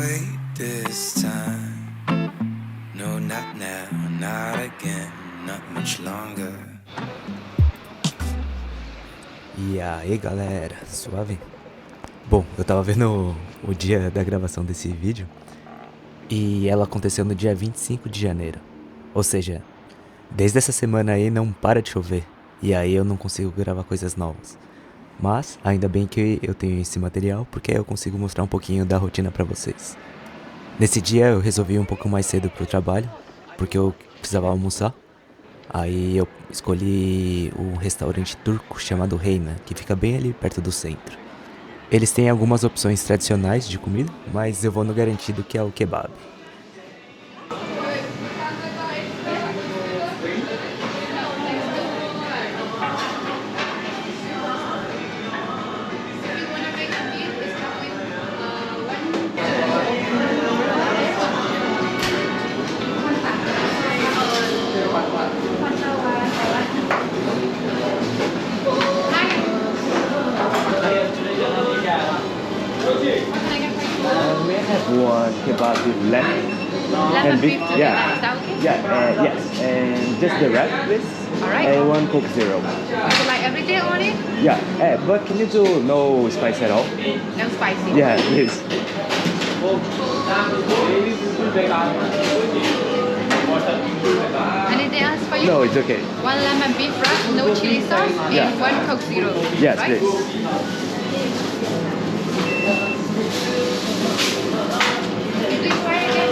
wait this time. No, not now, not again, not much longer. E aí galera, suave? Bom, eu tava vendo o dia da gravação desse vídeo e ela aconteceu no dia 25 de janeiro. Ou seja, desde essa semana aí não para de chover e aí eu não consigo gravar coisas novas. Mas ainda bem que eu tenho esse material porque aí eu consigo mostrar um pouquinho da rotina pra vocês. Nesse dia eu resolvi ir um pouco mais cedo pro trabalho porque eu precisava almoçar. Aí eu escolhi um restaurante turco chamado Reina, que fica bem ali perto do centro. Eles têm algumas opções tradicionais de comida, mas eu vou no garantido que é o kebab. May I have one kebab with lamb and beef? Yeah. Is that okay? Yeah, yes. And just the wrap, please. Alright. And one Coke Zero. Would you like everything on it? Yeah, but can you do no spice at all? No spicy. Yeah, please. Anything else for you? No, it's okay. One lemon beef wrap, no chili sauce, Yeah. and one Coke Zero. Yes, right? please. Please try again.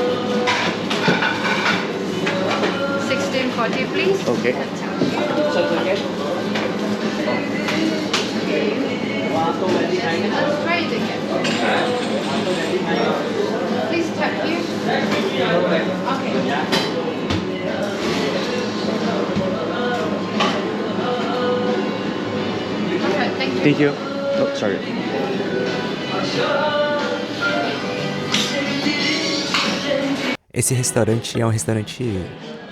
1640, please. Okay. Let's try it again. Please tap here. Okay. Okay, thank you. Thank you. Oh, sorry. Esse restaurante é um restaurante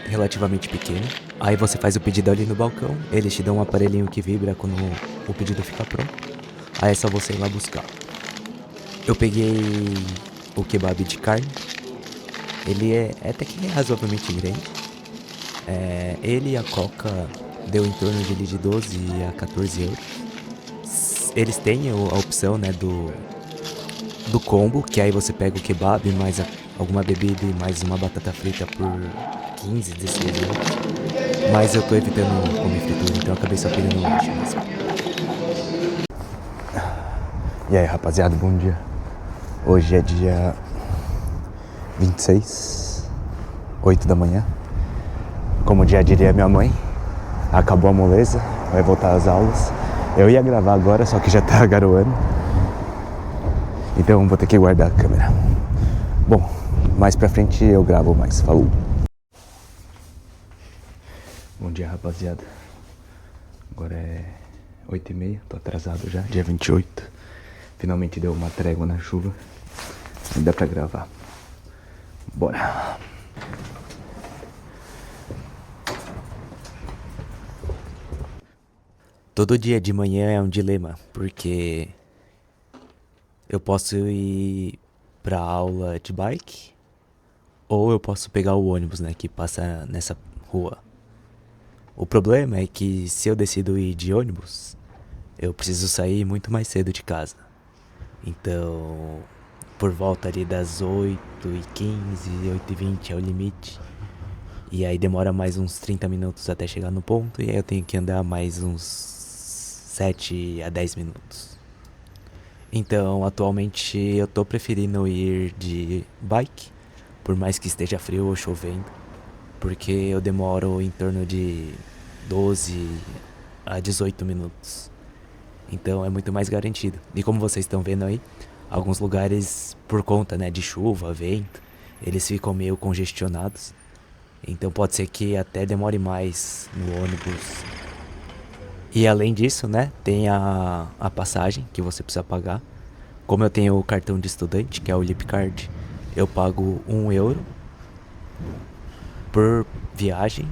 relativamente pequeno. Aí você faz o pedido ali no balcão, eles te dão um aparelhinho que vibra quando o pedido fica pronto. Aí é só você ir lá buscar. Eu peguei o kebab de carne. Ele é até que razoavelmente grande. Ele e a coca deu em torno de 12 a 14 euros. Eles têm a opção, né, do combo, que aí você pega o kebab mais alguma bebida e mais uma batata frita por 15, 16 euros. Mas eu tô evitando comer fritura, então eu acabei só pegando um lanche mesmo. E aí rapaziada, bom dia. Hoje é dia 26, 8 da manhã. Como já diria minha mãe, acabou a moleza, vai voltar às aulas. Eu ia gravar agora, só que já tá garoando. Então vou ter que guardar a câmera. Bom, mais pra frente eu gravo mais. Falou! Bom dia rapaziada. Agora é 8h30, tô atrasado já, dia 28. Finalmente deu uma trégua na chuva. E dá pra gravar. Bora! Todo dia de manhã é um dilema, porque eu posso ir pra aula de bike ou eu posso pegar o ônibus, né, que passa nessa rua. O problema é que se eu decido ir de ônibus, eu preciso sair muito mais cedo de casa. Então, por volta ali das 8h15, 8h20 é o limite. E aí demora mais uns 30 minutos até chegar no ponto, e aí eu tenho que andar mais uns 7 a 10 minutos. Então, atualmente eu tô preferindo ir de bike, por mais que esteja frio ou chovendo, porque eu demoro em torno de 12 a 18 minutos. Então é muito mais garantido. E como vocês estão vendo aí, alguns lugares, por conta, né, de chuva, vento, eles ficam meio congestionados. Então pode ser que até demore mais no ônibus. E além disso, né, tem a passagem que você precisa pagar. Como eu tenho o cartão de estudante, que é o Lipcard, eu pago 1 euro por viagem.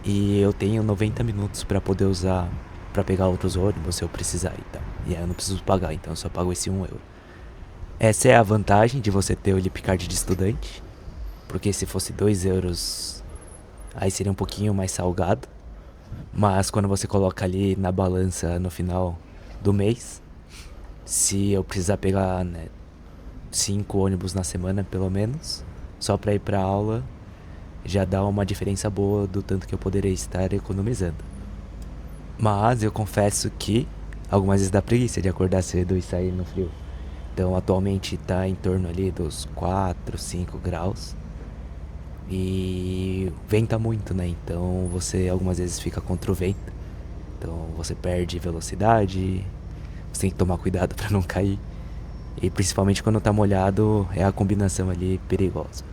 E eu tenho 90 minutos para poder usar, para pegar outros ônibus se eu precisar e tal. E aí eu não preciso pagar, então eu só pago esse 1 euro. Essa é a vantagem de você ter o Lipcard de estudante, porque se fosse 2 euros, aí seria um pouquinho mais salgado. Mas quando você coloca ali na balança no final do mês, se eu precisar pegar, né, 5 ônibus na semana pelo menos, só pra ir pra aula, já dá uma diferença boa do tanto que eu poderia estar economizando. Mas eu confesso que algumas vezes dá preguiça de acordar cedo e sair no frio. Então atualmente tá em torno ali dos 4, 5 graus. E venta muito, né? Então você algumas vezes fica contra o vento. Então você perde velocidade. Você tem que tomar cuidado pra não cair. E principalmente quando tá molhado, é a combinação ali perigosa.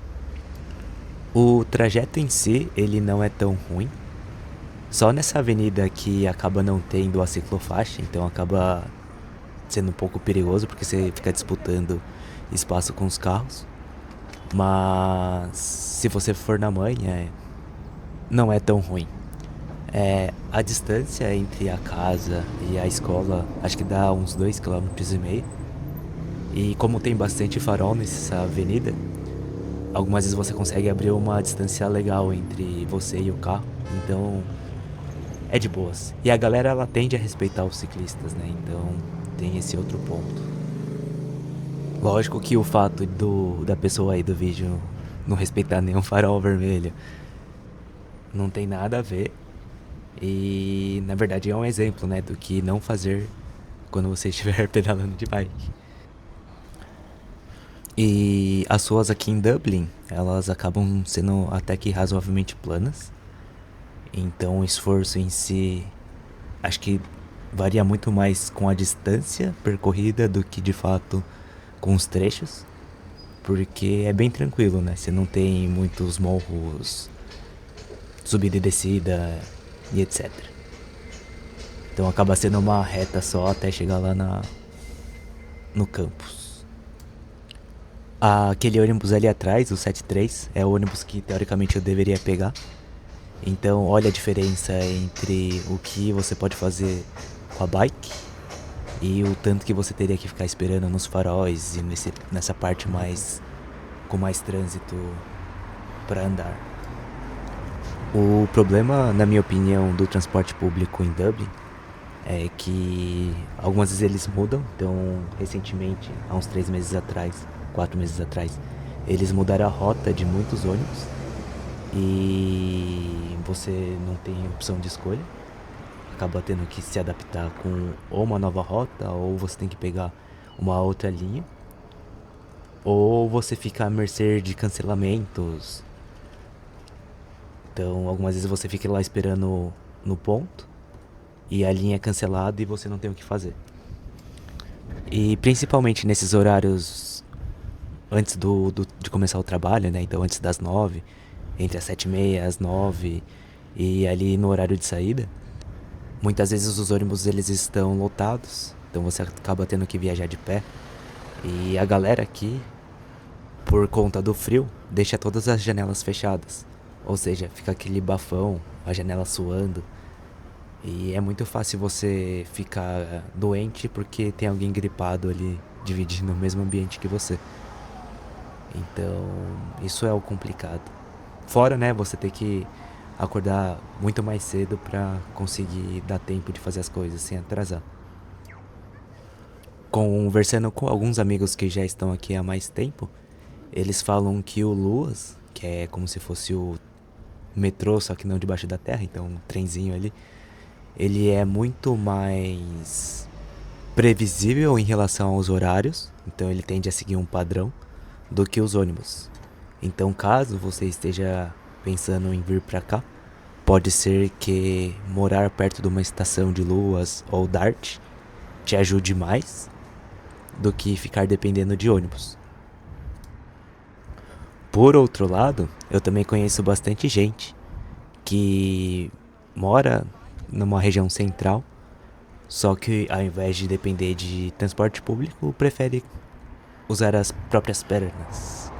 O trajeto em si, ele não é tão ruim. Só nessa avenida que acaba não tendo a ciclofaixa, então acaba sendo um pouco perigoso porque você fica disputando espaço com os carros. Mas se você for na manhã, não é tão ruim. A distância entre a casa e a escola acho que dá uns 2,5 km. E como tem bastante farol nessa avenida, algumas vezes você consegue abrir uma distância legal entre você e o carro. Então é de boas. E a galera ela tende a respeitar os ciclistas, né? Então tem esse outro ponto. Lógico que o fato da pessoa aí do vídeo não respeitar nenhum farol vermelho não tem nada a ver. E na verdade é um exemplo, né, do que não fazer quando você estiver pedalando de bike. E as ruas aqui em Dublin, elas acabam sendo até que razoavelmente planas. Então o esforço em si, acho que varia muito mais com a distância percorrida do que de fato com os trechos. Porque é bem tranquilo, né? Você não tem muitos morros, subida e descida e etc. Então acaba sendo uma reta só até chegar lá no campus. Aquele ônibus ali atrás, o 73, é o ônibus que teoricamente eu deveria pegar. Então olha a diferença entre o que você pode fazer com a bike e o tanto que você teria que ficar esperando nos faróis e nessa parte com mais trânsito para andar. O problema, na minha opinião, do transporte público em Dublin é que algumas vezes eles mudam. Então, recentemente, há uns 3 meses atrás, 4 meses atrás, eles mudaram a rota de muitos ônibus e você não tem opção de escolha. Acaba tendo que se adaptar com ou uma nova rota, ou você tem que pegar uma outra linha, ou você fica à mercê de cancelamentos. Então algumas vezes você fica lá esperando no ponto e a linha é cancelada e você não tem o que fazer. E principalmente nesses horários antes de começar o trabalho, né? Então antes das 9, entre as 7h30 e as 9 e ali no horário de saída, muitas vezes os ônibus eles estão lotados, então você acaba tendo que viajar de pé. E a galera aqui, por conta do frio, deixa todas as janelas fechadas. Ou seja, fica aquele bafão, a janela suando. E é muito fácil você ficar doente porque tem alguém gripado ali dividindo o mesmo ambiente que você. Então, isso é o complicado. Fora, né, você ter que acordar muito mais cedo pra conseguir dar tempo de fazer as coisas sem atrasar. Conversando com alguns amigos que já estão aqui há mais tempo, eles falam que o Luas, que é como se fosse o metrô, só que não debaixo da terra, então um trenzinho ali, ele é muito mais previsível em relação aos horários, então ele tende a seguir um padrão do que os ônibus. Então caso você esteja pensando em vir pra cá, pode ser que morar perto de uma estação de Luas ou Dart te ajude mais do que ficar dependendo de ônibus. Por outro lado, eu também conheço bastante gente que mora numa região central, só que ao invés de depender de transporte público, prefere usar as próprias pernas.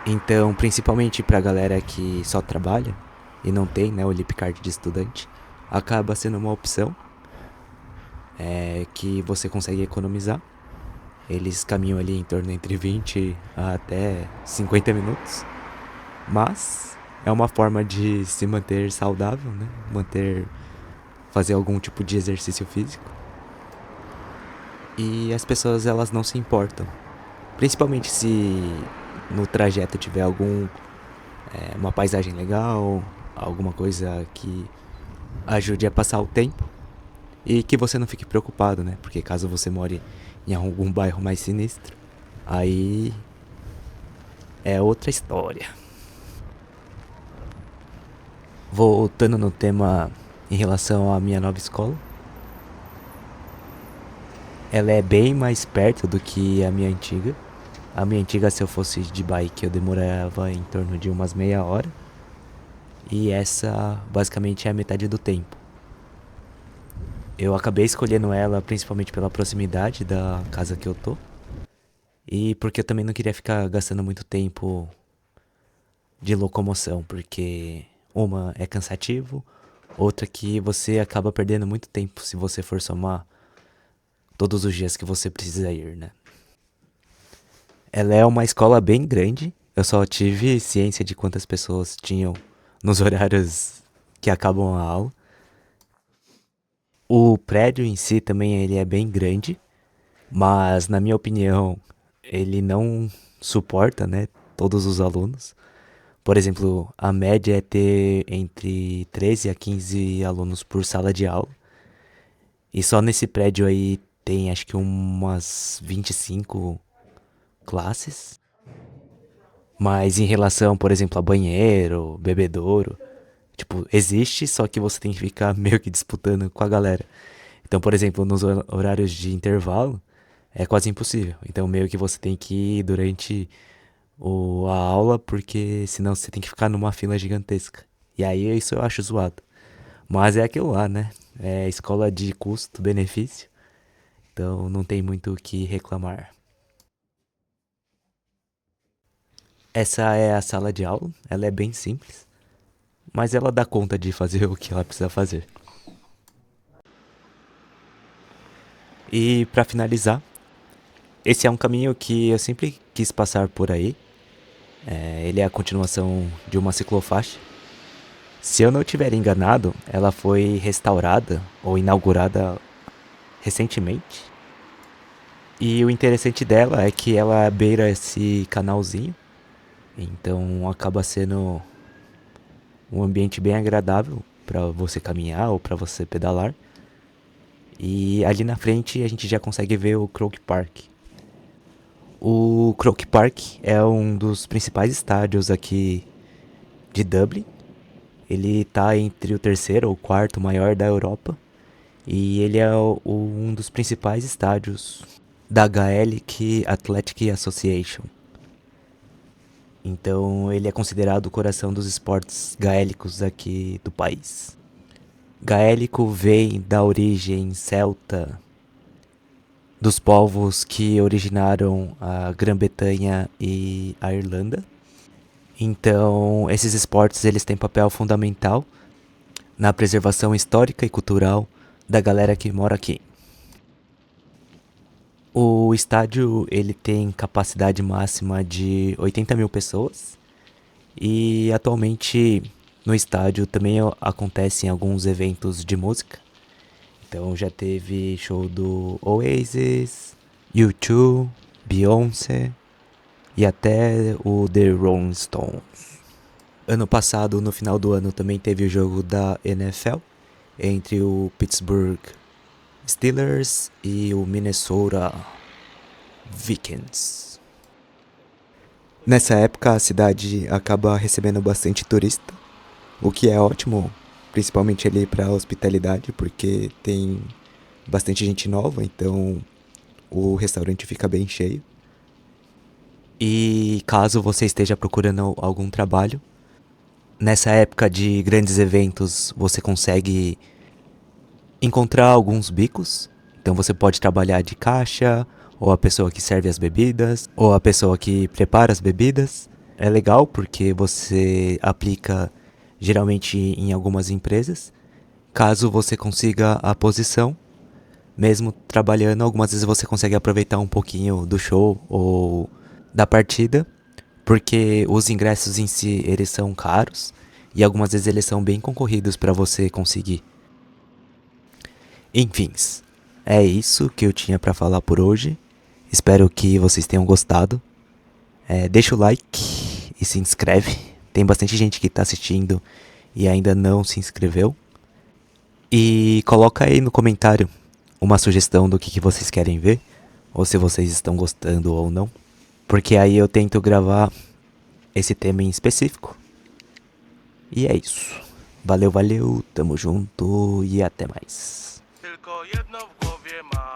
Então, principalmente pra galera que só trabalha e não tem, né, o Lipcard de estudante, acaba sendo uma opção que você consegue economizar Eles caminham ali em torno entre 20 a até 50 minutos. Mas é uma forma de se manter saudável, né? Fazer algum tipo de exercício físico. E as pessoas, elas não se importam. Principalmente se no trajeto tiver uma paisagem legal, alguma coisa que ajude a passar o tempo. E que você não fique preocupado, né? Porque caso você more em algum bairro mais sinistro, aí é outra história. Voltando no tema em relação à minha nova escola, ela é bem mais perto do que a minha antiga. A minha antiga, se eu fosse de bike, eu demorava em torno de umas meia hora. E essa basicamente é a metade do tempo. Eu acabei escolhendo ela principalmente pela proximidade da casa que eu tô. E porque eu também não queria ficar gastando muito tempo de locomoção, porque uma é cansativo, outra que você acaba perdendo muito tempo se você for somar todos os dias que você precisa ir, né? Ela é uma escola bem grande, eu só tive ciência de quantas pessoas tinham nos horários que acabam a aula. O prédio em si também ele é bem grande, mas na minha opinião ele não suporta, né, todos os alunos. Por exemplo, a média é ter entre 13 a 15 alunos por sala de aula. E só nesse prédio aí tem acho que umas 25 classes. Mas em relação, por exemplo, a banheiro, bebedouro, tipo, existe, só que você tem que ficar meio que disputando com a galera. Então, por exemplo, nos horários de intervalo, é quase impossível. Então, meio que você tem que ir durante a aula, porque senão você tem que ficar numa fila gigantesca. E aí, isso eu acho zoado. Mas é aquilo lá, né? É escola de custo-benefício. Então, não tem muito o que reclamar. Essa é a sala de aula. Ela é bem simples. Mas ela dá conta de fazer o que ela precisa fazer. E pra finalizar, esse é um caminho que eu sempre quis passar por aí. Ele é a continuação de uma ciclofaixa. Se eu não estiver enganado, ela foi restaurada ou inaugurada recentemente. E o interessante dela é que ela beira esse canalzinho. Então acaba sendo um ambiente bem agradável para você caminhar ou para você pedalar. E ali na frente a gente já consegue ver o Croke Park. O Croke Park é um dos principais estádios aqui de Dublin. Ele está entre o terceiro ou quarto maior da Europa. E ele é um dos principais estádios da Gaelic Athletic Association. Então ele é considerado o coração dos esportes gaélicos aqui do país. Gaélico vem da origem celta dos povos que originaram a Grã-Bretanha e a Irlanda. Então, esses esportes eles têm papel fundamental na preservação histórica e cultural da galera que mora aqui. O estádio ele tem capacidade máxima de 80 mil pessoas e atualmente no estádio também acontecem alguns eventos de música. Então já teve show do Oasis, U2, Beyoncé e até o The Rolling Stones. Ano passado, no final do ano, também teve o jogo da NFL entre o Pittsburgh Steelers e o Minnesota Vikings. Nessa época a cidade acaba recebendo bastante turista, o que é ótimo, principalmente ali para a hospitalidade, porque tem bastante gente nova, então o restaurante fica bem cheio. E caso você esteja procurando algum trabalho, nessa época de grandes eventos você consegue encontrar alguns bicos. Então você pode trabalhar de caixa, ou a pessoa que serve as bebidas, ou a pessoa que prepara as bebidas. É legal porque você aplica geralmente em algumas empresas. Caso você consiga a posição, mesmo trabalhando, algumas vezes você consegue aproveitar um pouquinho do show ou da partida, porque os ingressos em si, eles são caros e algumas vezes eles são bem concorridos para você conseguir. Enfim, é isso que eu tinha para falar por hoje. Espero que vocês tenham gostado. Deixa o like e se inscreve. Tem bastante gente que tá assistindo e ainda não se inscreveu. E coloca aí no comentário uma sugestão do que vocês querem ver, ou se vocês estão gostando ou não, porque aí eu tento gravar esse tema em específico. E é isso. Valeu, tamo junto e até mais. Tylko jedno w głowie mam.